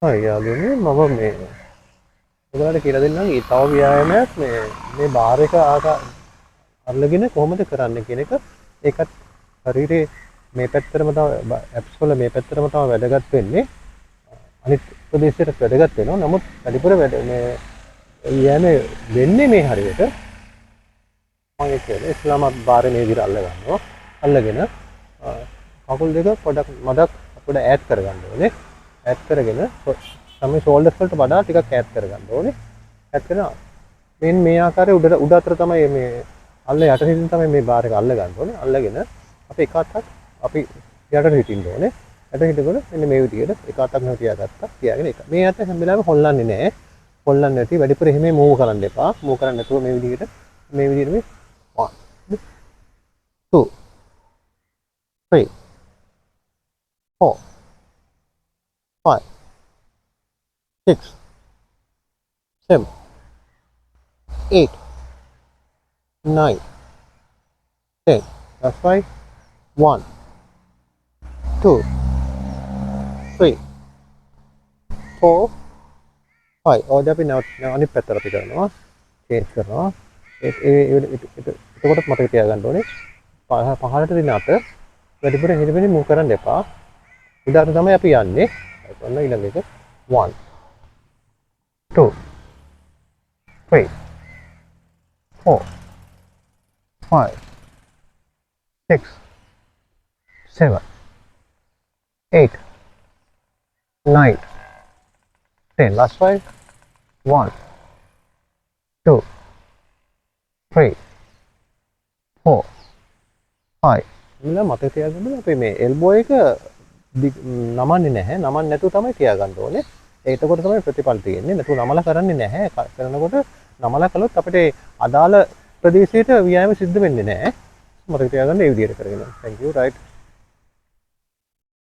හරි යාළුවනේ මම මේ ඔයාලට කියලා දෙන්නම් ඊ තව ව්‍යායාමයක් මේ බාර් එක අල්ලගෙන කොහොමද කරන්න කියන එක ඒකත් ශරීරේ මේ පැත්තටම තමයි ඇප්ස් වල මේ පැත්තටම තමයි වැදගත් වෙන්නේ අනිත් ප්‍රදේශයට වැදගත් වෙනවා නමුත් වැඩිපුර මේ යන්නේ වෙන්නේ මේ හරියට මම කියන්නේ ඉස්ලාමාත් බාරේ මේ විදිහට අල්ල ගන්නවා අල්ලගෙන කකුල් දෙක පොඩක් මදක් අපිට ඈඩ් කරගන්න ඕනේ ඈඩ් කරගෙන තමයි ෂෝල්ඩර්ස් වලට වඩා ටිකක් ඈඩ් කරගන්න ඕනේ ඈඩ් කරනවා මේ ආකාරයේ උඩ අතර තමයි මේ අල්ල යට හිටින් තමයි මේ බාර් එක අල්ල ගන්න ඕනේ අල්ලගෙන අපි එක අතක් අපි යට හිටින්න ඕනේ යට හිටගෙන මෙන්න මේ විදිහට එක අතක් නැව තියාගත්තා තියාගෙන එක මේ අත හැම වෙලාවෙම හොල්ලන්නේ නැහැ හොල්ලන්නේ නැති වැඩිපුර එහෙම මූව් කරන්න එපා මූව් කරන්නේ නැතුව මේ විදිහට මේ 1 2 3 4 5 6 7 8 9 10 that's right 1 2 3 4 5 ඔය අපි අනිත් පැත්තට අපි කරනවා චේන්ජ් කරනවා එතකොට මතක තියාගන්න ඕනේ පහළට දින අත වැඩිපුර හිරෙන්නේ මූව් කරන්න එපා උඩට තමයි අපි යන්නේ ඔන්න ඊළඟ එක 1 2 3 4 5 6 7 8 9 10 last 5 1 2 3 4 5 මෙන්න මතක තියාගන්න අපි මේ එල්බෝ එක නමන්නේ නැහැ නමන්නේ නැතුව තමයි තියාගන්න ඕනේ එතකොට තමයි ප්‍රතිඵල තියෙන්නේ නැතුව නමලා කරන්නේ නැහැ කරනකොට නමලා කළොත් අපිට අදාළ ප්‍රදේශයට ව්‍යායාම සිද්ධ වෙන්නේ නැහැ මතක තියාගන්න ඒ විදිහට කරගෙන thank you right